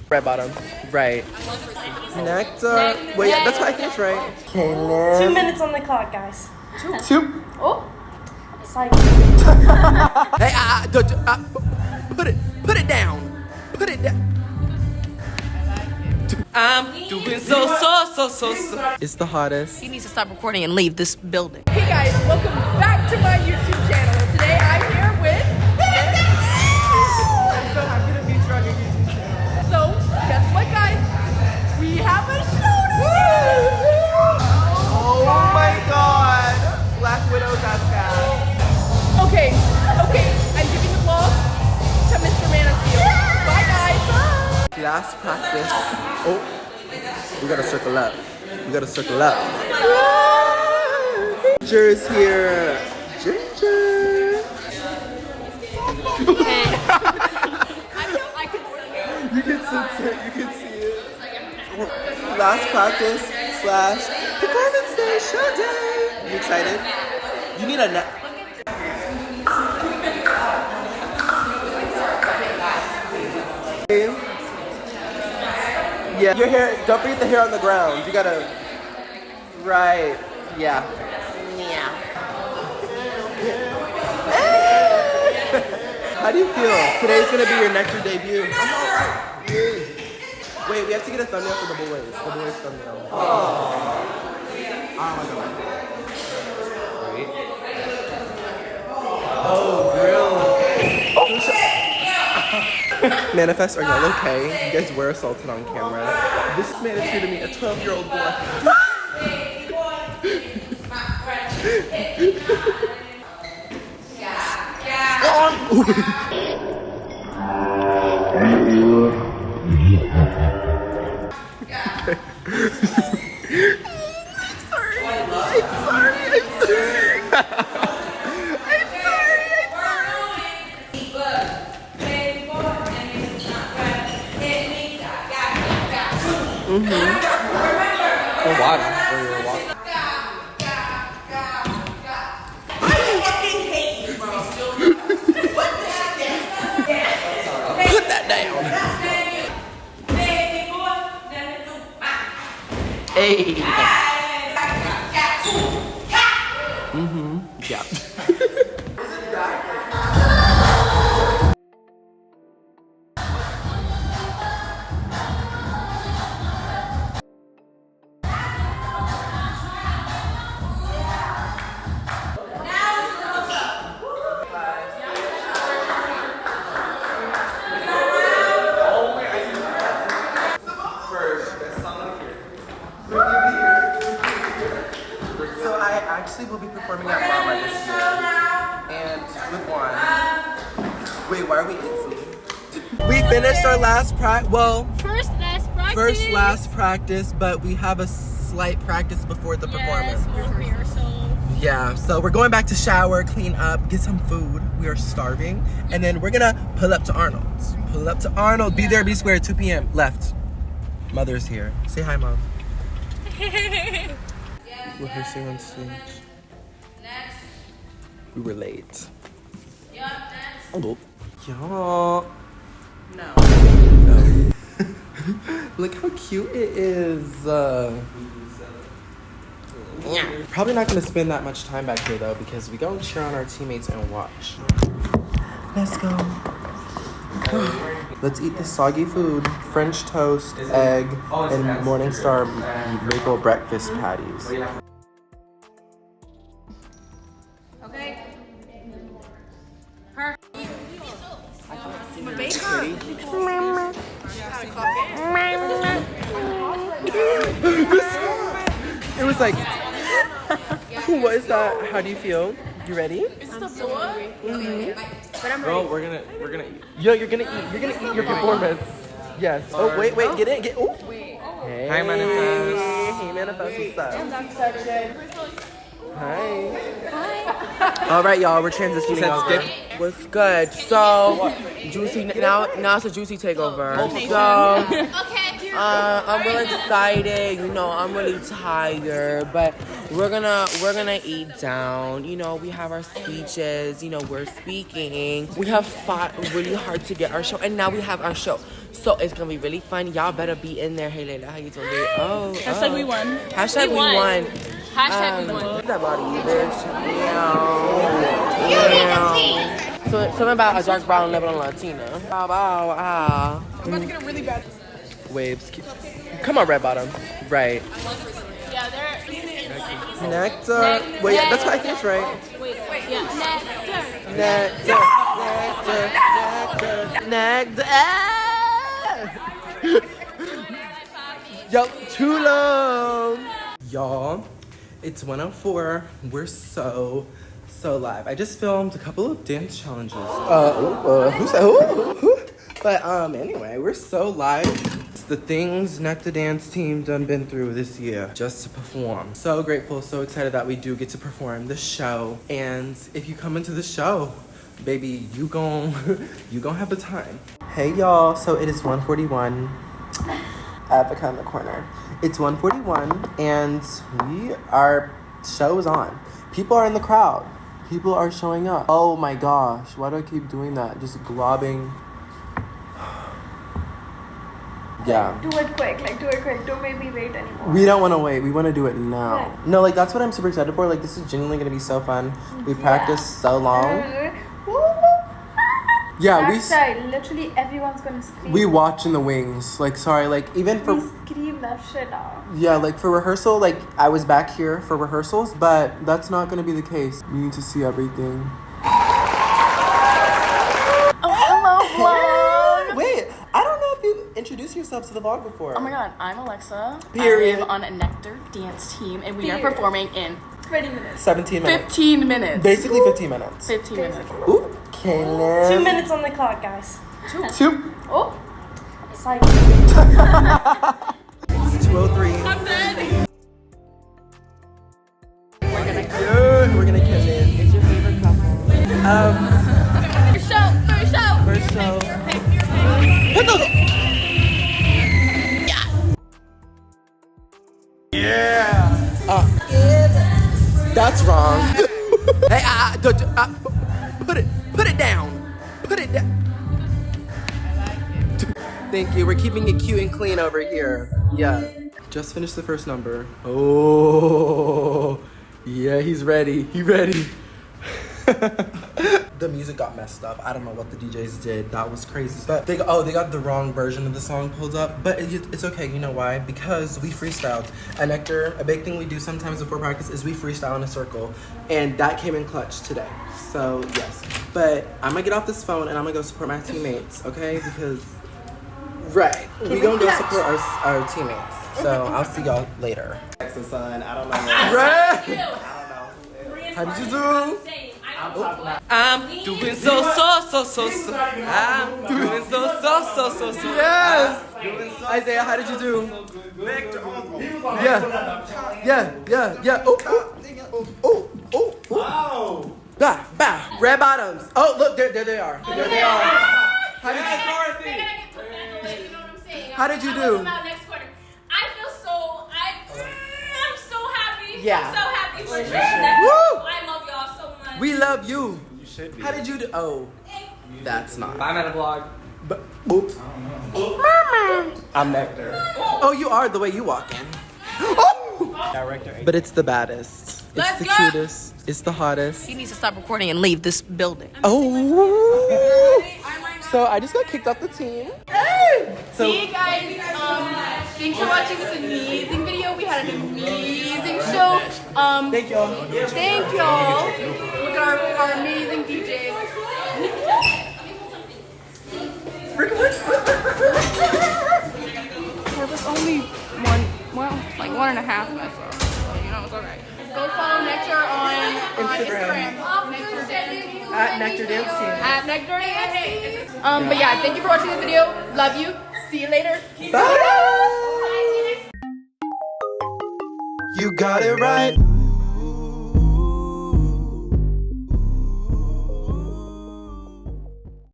Red bottom. Right. Nectar. Wait, that's what I think, right? Kaylin. 2 minutes on the clock, guys. Two. Oh. Psych. Hey, put it down. Put it down. I'm doing so. It's the hottest. He needs to stop recording and leave this building. Hey guys, welcome back to my YouTube channel. Today I'm here with I'm so happy to meet you on your YouTube channel. So, guess what guys? We have a show today! Oh my god! Black Widow's SCAD. Okay, I'm giving the vlog to Mr. Manna Steel. Bye guys! Last practice. Oh, we gotta circle up. Ginger's here. Ginger. You can sense it. You can see it. Last practice / performance day, show day. You excited? You need a net. Yeah, your hair, don't forget the hair on the ground. You gotta, right, yeah. How do you feel? Today's gonna be your Nectar debut. Wait, we have to get a thumbnail for the boys. The boys thumbnail. Wait. Oh, really? Mannafests, are y'all okay? You guys were assaulted on camera. This man is here to meet a 12-year-old boy. Oh, water. Where you were walking. I fucking hate you, bro. Put that down. Hey. Yeah. Actually, we'll be performing at Mama this year, and with one. Wait, why are we eating? We finished our last first last practice, but we have a slight practice before the performance. Yeah, so we're going back to shower, clean up, get some food. We are starving, and then we're gonna pull up to Arnold's. Be there, be square, 2 p.m. Left. Mother's here. Say hi, Mom. Rehearsing on stage. Next. We were late. Yup, next. Oh, y'all. No. Look how cute it is. Yeah. Probably not gonna spend that much time back here though, because we go and cheer on our teammates and watch. Let's go. Let's eat the soggy food. French toast, egg, and Morningstar maple breakfast patties. Okay. It was like, what is that? How do you feel? You ready? Is this the boa? But I'm Girl, we're gonna eat. Yo, you're gonna eat your performance. Yes. Oh, wait, get in, oh. Hey. Hi, Mannafests. Hey, Mannafests, what's up? Hi. All right, y'all, we're transitioning over. What's good? So, Juicy, now it's a Juicy takeover. So, Okay, I'm really excited. You know, I'm really tired, but we're gonna eat down. You know, we have our speeches. You know, we're speaking. We have fought really hard to get our show, and now we have our show. So it's gonna be really fun. Y'all better be in there. Hey, Layla, how you doing? Oh, Hashtag we won. Hashtag we won. Hashtag we won. Look at that body, bitch. Yeah. So something about a dark brown living on Latina. Wow, wow, wow. I'm about to get a really bad. Waves. Come on, red bottom. Right. Yeah, they're. Nectar. Wait, that's what I think it's right. Wait, yeah. Nectar. Nectar. Yo, too long. Y'all, it's 1:04. We're so live. I just filmed a couple of dance challenges. Who said who? But anyway, we're so live. It's the things Nectar dance team done been through this year just to perform. So grateful, so excited that we do get to perform the show. And if you come into the show, baby, you gon' have the time. Hey y'all, so it is 1:41 at the kind of corner. It's 1:41 and our show is on. People are in the crowd. People are showing up. Oh my gosh, why do I keep doing that? Just globbing. Yeah. Do it quick. Don't make me wait anymore. We don't want to wait. We want to do it now. Yeah. No, like that's what I'm super excited for. Like this is genuinely going to be so fun. We practiced so long. Yeah, Backside, literally everyone's gonna scream. we watch in the wings. Like sorry, like even for We scream that shit out. yeah, like for rehearsal, like I was back here for rehearsals, but that's not going to be the case. You need to see everything. Oh, hello, vlog. Wait, I don't know if you introduced yourself to the vlog before. Oh my god, I'm Alexa. Period. I live on a Nectar dance team, and we are performing in 20 minutes. 17 minutes. 15 minutes. Basically 15 minutes. 15 minutes. Ooh, Kaylin. 2 minutes on the clock, guys. Two. Oh, psych. 2:03. I'm dead. We're gonna kill it. It's your favorite couple. First show. Put those. Yeah. That's wrong. Hey, put it down. Put it down. Thank you. We're keeping it cute and clean over here. Yeah. Just finished the first number. Oh, yeah, he's ready. He ready. The music got messed up. I don't know what the DJs did. That was crazy. But they got the wrong version of the song pulled up. But it's okay. You know why? Because we freestyled. At Nectar, a big thing we do sometimes before practice is we freestyle in a circle. And that came in clutch today. So, yes. But I'm going to get off this phone and I'm going to go support my teammates, okay? Because, right. We going to go support our teammates. So, I'll see y'all later. Jackson son, I don't know. Right. I don't know. How did you do? I'm doing so. I'm doing so. Yes! Isaiah, how did you do? Yeah. Oh. Bah. Red bottoms. Oh, look, there they are. There they are. How did you do? Next quarter. I'm so happy. Yeah. I'm so happy for you. Woo! I love y'all so much. We love you. You should be. How did you do? Oh, that's not. I'm at a vlog. But, oops. I'm Nectar. Oh, you are the way you walk in. Oh! Director. But it's the baddest. It's the cutest. It's the hottest. He needs to stop recording and leave this building. Oh. So I just got kicked off the team. Hey! So Hey guys, thanks for watching this amazing video. We had an amazing show. thank y'all. Thank y'all. Look at our amazing DJs. There was only one and a half of us, so you know it's alright. Go follow Nectar on Instagram. At Nectar Dance Team. At Nectar Dance Team. But yeah, thank you for watching this video. Love you. See you later. Bye. You got it right.